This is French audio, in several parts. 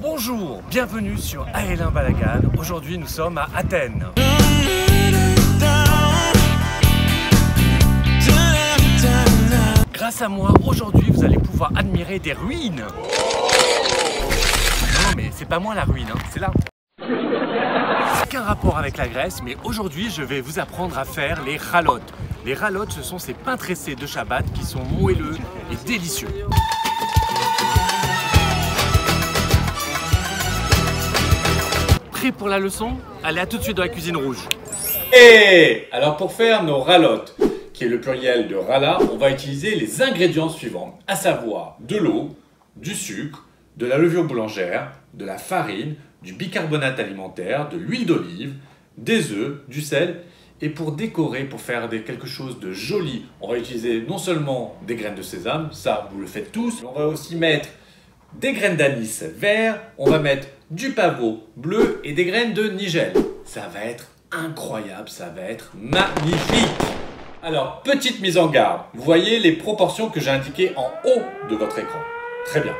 Bonjour, bienvenue sur AL1 Balagan. Aujourd'hui nous sommes à Athènes. Grâce à moi, aujourd'hui vous allez pouvoir admirer des ruines. Non mais c'est pas moi la ruine, hein, c'est là. Aucun rapport avec la Grèce, mais aujourd'hui je vais vous apprendre à faire les ralotes. Les ralotes, ce sont ces pains tressés de Shabbat qui sont moelleux et délicieux. Prêt pour la leçon? Allez, à tout de suite dans la cuisine rouge. Et alors pour faire nos ralotes, qui est le pluriel de rala, on va utiliser les ingrédients suivants, à savoir de l'eau, du sucre, de la levure boulangère, de la farine, du bicarbonate alimentaire, de l'huile d'olive, des œufs, du sel. Et pour décorer, pour faire quelque chose de joli, on va utiliser non seulement des graines de sésame, ça vous le faites tous, on va aussi mettre des graines d'anis vert, on va mettre du pavot bleu et des graines de nigel. Ça va être incroyable, ça va être magnifique. Alors, petite mise en garde, vous voyez les proportions que j'ai indiquées en haut de votre écran. Très bien.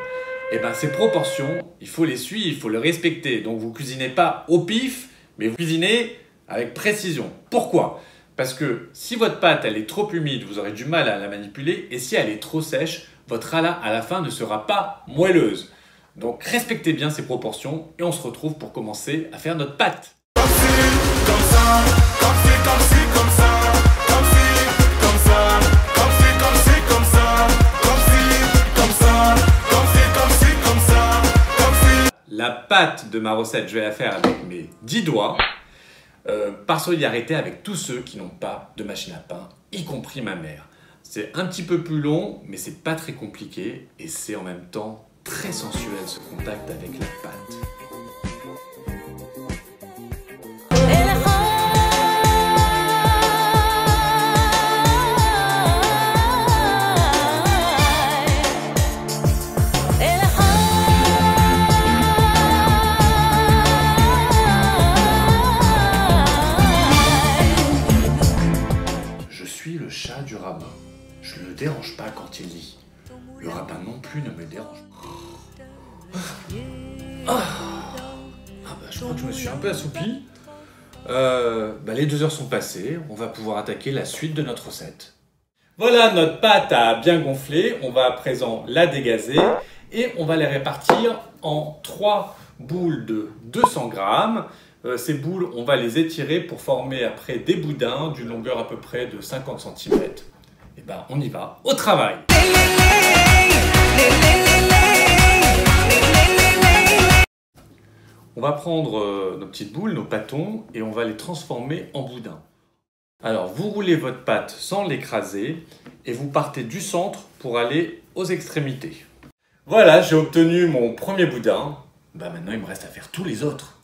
Et bien ces proportions, il faut les suivre, il faut les respecter. Donc vous cuisinez pas au pif, mais vous cuisinez avec précision. Pourquoi? Parce que si votre pâte elle est trop humide, vous aurez du mal à la manipuler. Et si elle est trop sèche, votre rala à la fin ne sera pas moelleuse. Donc respectez bien ces proportions et on se retrouve pour commencer à faire notre pâte. Comme ça, comme ça, comme ça. La pâte de ma recette, je vais la faire avec mes 10 doigts, par solidarité avec tous ceux qui n'ont pas de machine à pain, y compris ma mère. C'est un petit peu plus long, mais c'est pas très compliqué et c'est en même temps très sensuel ce contact avec la pâte. Le chat du rabbin. Je ne le dérange pas quand il lit. Le rabbin non plus ne me dérange pas. Je crois que je me suis un peu assoupi. Les 2 heures sont passées. On va pouvoir attaquer la suite de notre recette. Voilà, notre pâte a bien gonflé. On va à présent la dégazer et on va la répartir en 3 boules de 200 grammes. Ces boules, on va les étirer pour former après des boudins d'une longueur à peu près de 50 cm. Et ben, on y va, au travail! On va prendre nos petites boules, nos pâtons, et on va les transformer en boudins. Alors, vous roulez votre pâte sans l'écraser, et vous partez du centre pour aller aux extrémités. Voilà, j'ai obtenu mon premier boudin. Maintenant, il me reste à faire tous les autres.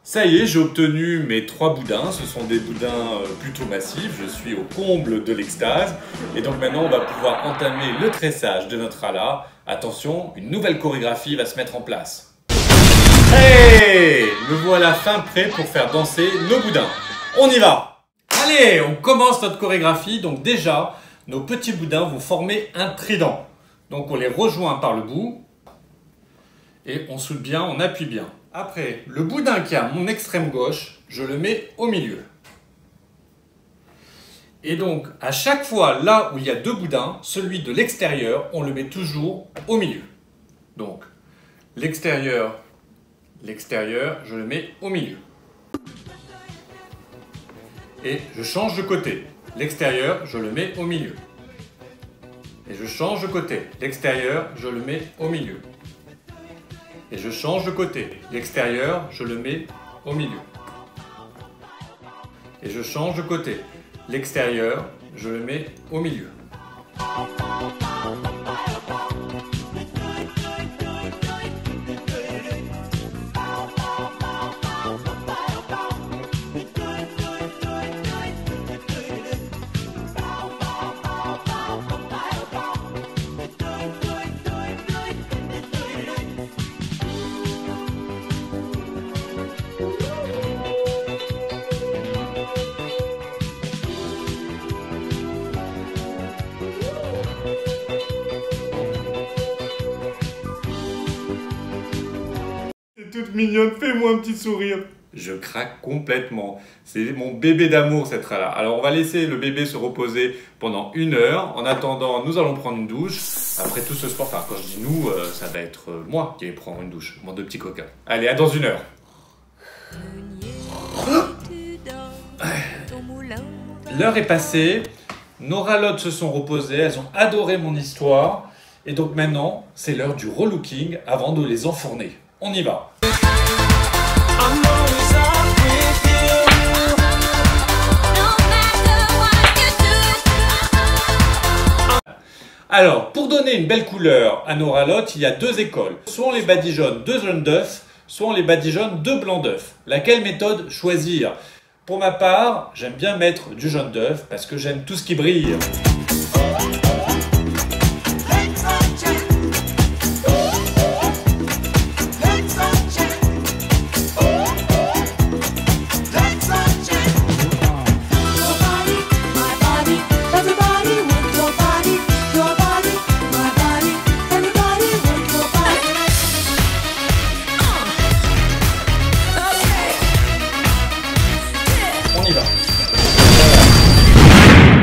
Ça y est, j'ai obtenu mes 3 boudins. Ce sont des boudins plutôt massifs. Je suis au comble de l'extase. Et donc maintenant, on va pouvoir entamer le tressage de notre rala. Attention, une nouvelle chorégraphie va se mettre en place. Hey! Me voilà fin prêt pour faire danser nos boudins. On y va! Allez, on commence notre chorégraphie. Donc déjà, nos petits boudins vont former un trident. Donc on les rejoint par le bout. Et on soude bien, on appuie bien. Après, le boudin qui est à mon extrême gauche, je le mets au milieu. Et donc, à chaque fois, là où il y a 2 boudins, celui de l'extérieur, on le met toujours au milieu. Donc, l'extérieur, je le mets au milieu. Et je change de côté. L'extérieur, je le mets au milieu. Et je change de côté. L'extérieur, je le mets au milieu. Et je change de côté. L'extérieur, je le mets au milieu. Et je change de côté. L'extérieur, je le mets au milieu. toute mignonne, fais-moi un petit sourire. Je craque complètement. C'est mon bébé d'amour, cette Rala. Alors, on va laisser le bébé se reposer pendant 1 heure. En attendant, nous allons prendre une douche. Après tout ce sport, enfin, quand je dis nous, ça va être moi qui vais prendre une douche. Mon 2 petits coquins. Allez, à dans 1 heure. L'heure est passée. Nos ralottes se sont reposées. Elles ont adoré mon histoire. Et donc maintenant, c'est l'heure du relooking avant de les enfourner. On y va. Alors, pour donner une belle couleur à nos ralottes, il y a 2 écoles. Soit les badigeonne de jaune d'œuf, soit les badigeonne de blanc d'œuf. Laquelle méthode choisir? Pour ma part, j'aime bien mettre du jaune d'œuf parce que j'aime tout ce qui brille.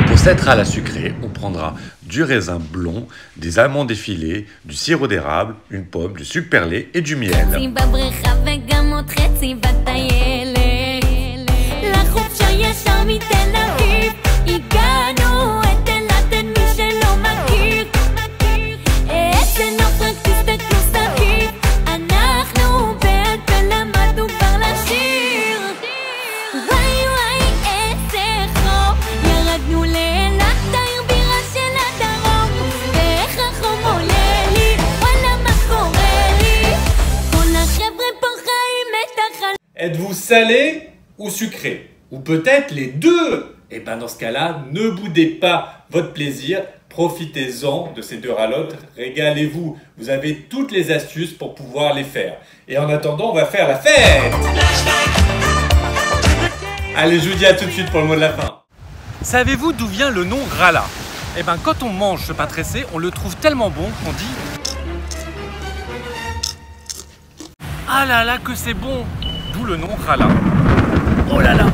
Pour cette Rala sucrée, on prendra du raisin blond, des amandes effilées, du sirop d'érable, une pomme, du sucre perlé et du miel. Êtes-vous salé ou sucré? Ou peut-être les deux? Et bien dans ce cas-là, ne boudez pas votre plaisir, profitez-en de ces 2 ralottes, régalez-vous. Vous avez toutes les astuces pour pouvoir les faire. Et en attendant, on va faire la fête! Allez, je vous dis à tout de suite pour le mot de la fin. Savez-vous d'où vient le nom Rala? Eh bien quand on mange ce pain tressé, on le trouve tellement bon qu'on dit « Ah là là que c'est bon !» D'où le nom Rala. Oh là là!